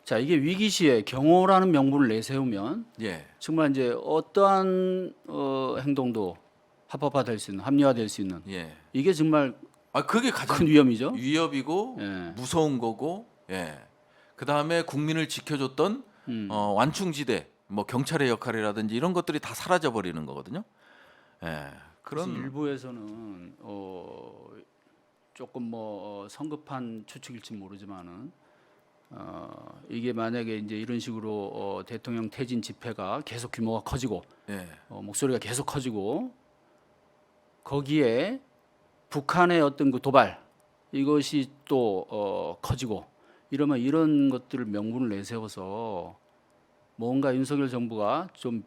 자, 이게 위기 시에 경호라는 명분을 내세우면 예. 정말 이제 어떠한 행동도 합법화될 수 있는, 합리화될 수 있는 예. 이게 정말 그게 가장 큰 위험이죠. 위협이고 예. 무서운 거고, 예. 그 다음에 국민을 지켜줬던 완충지대, 뭐 경찰의 역할이라든지 이런 것들이 다 사라져 버리는 거거든요. 예. 그래서 그런 일부에서는 조금 성급한 추측일지 모르지만은 이게 만약에 이제 이런 식으로 대통령 퇴진 집회가 계속 규모가 커지고 예. 목소리가 계속 커지고 거기에 북한의 어떤 그 도발 이것이 또 커지고 이러면 이런 것들을 명분을 내세워서 뭔가 윤석열 정부가 좀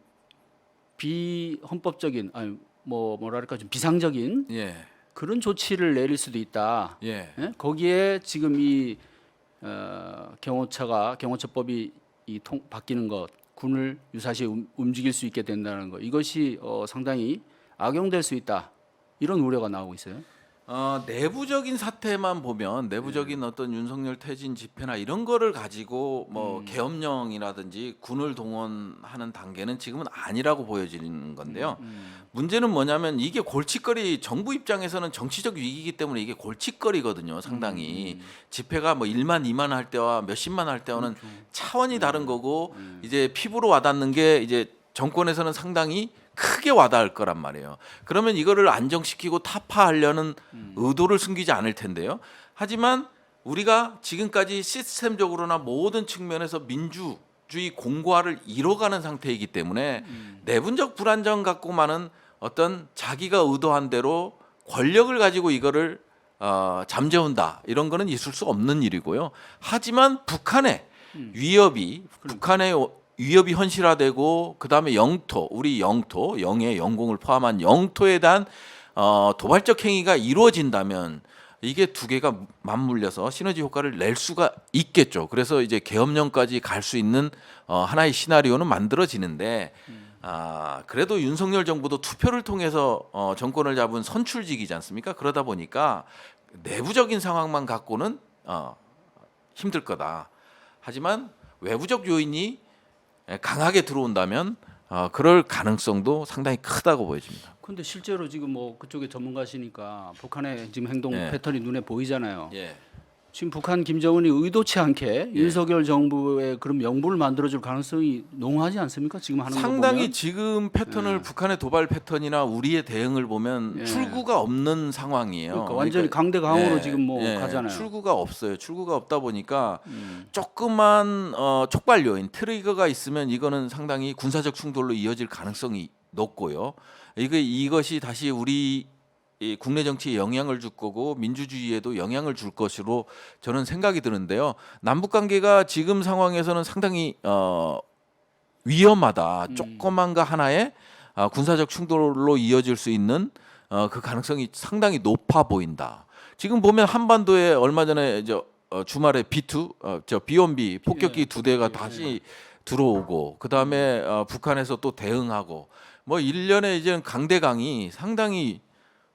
비헌법적인 아니 뭐랄까 좀 비상적인 예. 그런 조치를 내릴 수도 있다. 예. 예? 거기에 지금 이 경호처법이 바뀌는 것, 군을 유사시 움직일 수 있게 된다는 것, 이것이 상당히 악용될 수 있다. 이런 우려가 나오고 있어요. 내부적인 사태만 보면 내부적인 어떤 윤석열 퇴진 집회나 이런 거를 가지고 뭐 계엄령이라든지 군을 동원하는 단계는 지금은 아니라고 보여지는 건데요. 문제는 뭐냐면 이게 골칫거리 정부 입장에서는 정치적 위기이기 때문에 이게 골칫거리거든요. 상당히 집회가 뭐 1만 2만 할 때와 몇십만 할 때와는 차원이 다른 거고 이제 피부로 와닿는 게 이제 정권에서는 상당히 크게 와닿을 거란 말이에요. 그러면 이거를 안정시키고 타파하려는 의도를 숨기지 않을 텐데요. 하지만 우리가 지금까지 시스템적으로나 모든 측면에서 민주주의 공고화를 이뤄가는 상태이기 때문에 내분적 불안정 갖고만은 어떤 자기가 의도한 대로 권력을 가지고 이거를 잠재운다 이런 거는 있을 수 없는 일이고요. 하지만 북한의 위협이 위협이 현실화되고 그다음에 영토, 우리 영토, 영의 영공을 포함한 영토에 대한 도발적 행위가 이루어진다면 이게 두 개가 맞물려서 시너지 효과를 낼 수가 있겠죠. 그래서 이제 계엄령까지 갈 수 있는 하나의 시나리오는 만들어지는데 그래도 윤석열 정부도 투표를 통해서 정권을 잡은 선출직이지 않습니까? 그러다 보니까 내부적인 상황만 갖고는 힘들 거다. 하지만 외부적 요인이 강하게 들어온다면 그럴 가능성도 상당히 크다고 보여집니다. 그런데 실제로 지금 뭐 그쪽에 전문가시니까 북한의 지금 행동 예. 패턴이 눈에 보이잖아요. 예. 지금 북한 김정은이 의도치 않게 윤석열 정부의 그런 명분을 만들어줄 가능성이 농후하지 않습니까? 지금 하는 거 보면 상당히 지금 패턴을 북한의 도발 패턴이나 우리의 대응을 보면 출구가 없는 상황이에요. 그러니까 완전히 강대강으로 지금 뭐 가잖아요. 출구가 없어요. 출구가 없다 보니까 조그만 촉발 요인 트리거가 있으면 이거는 상당히 군사적 충돌로 이어질 가능성이 높고요. 이것이 다시 우리 이 국내 정치에 영향을 줄 거고 민주주의에도 영향을 줄 것으로 저는 생각이 드는데요. 남북 관계가 지금 상황에서는 상당히 위험하다. 조그만 거 하나에 군사적 충돌로 이어질 수 있는 그 가능성이 상당히 높아 보인다. 지금 보면 한반도에 얼마 전에 주말에 B2 B1B 폭격기 두 대가 다시 들어오고 그다음에 북한에서 또 대응하고 뭐 일련의 이제 강대강이 상당히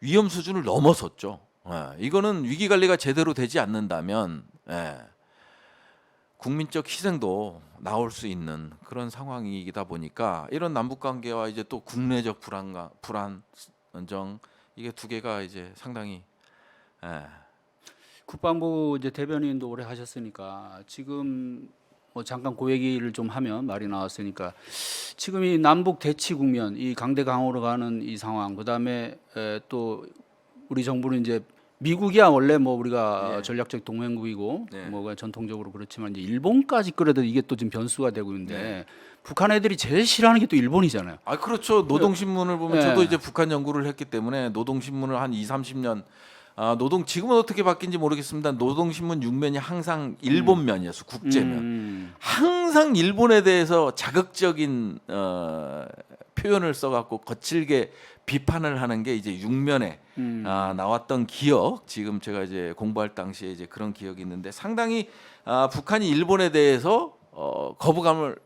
위험 수준을 넘어섰죠. 이거는 위기 관리가 제대로 되지 않는다면 국민적 희생도 나올 수 있는 그런 상황이다 보니까 이런 남북 관계와 이제 또 국내적 불안정 이게 두 개가 이제 상당히 국방부 이제 대변인도 오래 하셨으니까 지금 뭐 잠깐 그 얘기를 좀 하면 말이 나왔으니까 지금 이 남북 대치 국면, 이 강대강으로 가는 이 상황, 그다음에 또 우리 정부는 이제 미국이야 원래 뭐 우리가 전략적 동맹국이고 뭐가 전통적으로 그렇지만 이제 일본까지 끌어도 이게 또 지금 변수가 되고 있는데 북한 애들이 제일 싫어하는 게 또 일본이잖아요. 그렇죠. 노동신문을 보면 저도 이제 북한 연구를 했기 때문에 노동신문을 한 2, 30년 지금은 어떻게 바뀐지 모르겠습니다. 노동신문 6면이 항상 일본면이었어. 국제면. 항상 일본에 대해서 자극적인 표현을 써갖고 거칠게 비판을 하는 게 이제 6면에 나왔던 기억. 지금 제가 이제 공부할 당시에 이제 그런 기억이 있는데 상당히 북한이 일본에 대해서 거부감을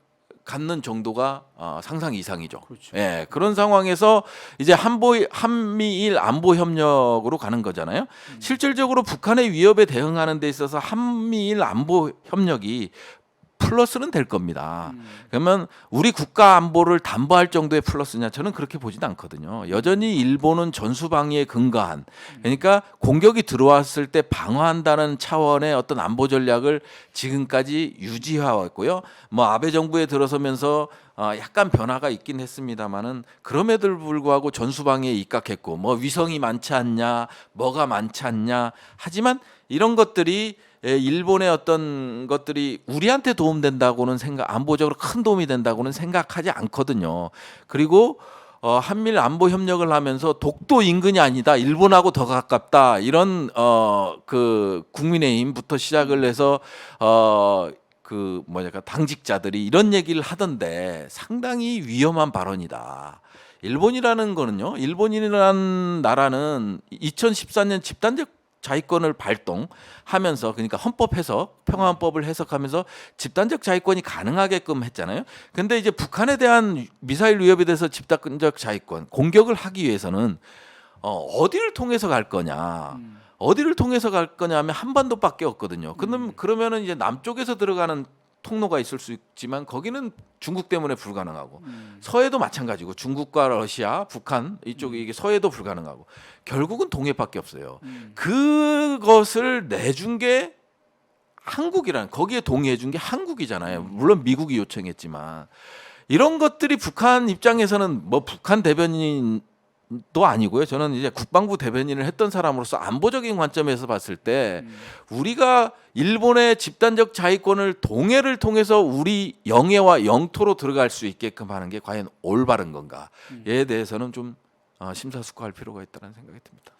갖는 정도가 상상 이상이죠. 그렇죠. 예, 그런 상황에서 이제 한미일 안보 협력으로 가는 거잖아요. 실질적으로 북한의 위협에 대응하는 데 있어서 한미일 안보 협력이 플러스는 될 겁니다. 그러면 우리 국가 안보를 담보할 정도의 플러스냐 저는 그렇게 보지는 않거든요. 여전히 일본은 전수방위에 근거한 그러니까 공격이 들어왔을 때 방어한다는 차원의 어떤 안보 전략을 지금까지 유지해왔고요. 뭐 아베 정부에 들어서면서 약간 변화가 있긴 했습니다만은 그럼에도 불구하고 전수방위에 입각했고 뭐 위성이 많지 않냐 뭐가 많지 않냐 하지만 이런 것들이 일본의 어떤 것들이 우리한테 도움된다고는 안보적으로 큰 도움이 된다고는 생각하지 않거든요. 그리고 한밀 안보 협력을 하면서 독도 인근이 아니다. 일본하고 더 가깝다. 이런 그 국민의힘부터 시작을 해서 그 뭐랄까 당직자들이 이런 얘기를 하던데 상당히 위험한 발언이다. 일본이라는 거는요. 일본이라는 나라는 2014년 집단적 자위권을 발동하면서 그러니까 헌법 해석, 평화헌법을 해석하면서 집단적 자위권이 가능하게끔 했잖아요. 근데 이제 북한에 대한 미사일 위협에 대해서 집단적 자위권 공격을 하기 위해서는 어디를 통해서 갈 거냐? 어디를 통해서 갈 거냐 하면 한반도밖에 없거든요. 그러면은 이제 남쪽에서 들어가는 통로가 있을 수 있지만 거기는 중국 때문에 불가능하고 서해도 마찬가지고 중국과 러시아, 북한 이쪽이 이게 서해도 불가능하고 결국은 동해밖에 없어요. 그것을 내준 게 한국이란 거기에 동의해준 게 한국이잖아요. 물론 미국이 요청했지만 이런 것들이 북한 입장에서는 뭐 북한 대변인도 아니고요. 저는 이제 국방부 대변인을 했던 사람으로서 안보적인 관점에서 봤을 때 우리가 일본의 집단적 자위권을 동해를 통해서 우리 영해와 영토로 들어갈 수 있게끔 하는 게 과연 올바른 건가에 대해서는 좀 심사숙고할 필요가 있다는 생각이 듭니다.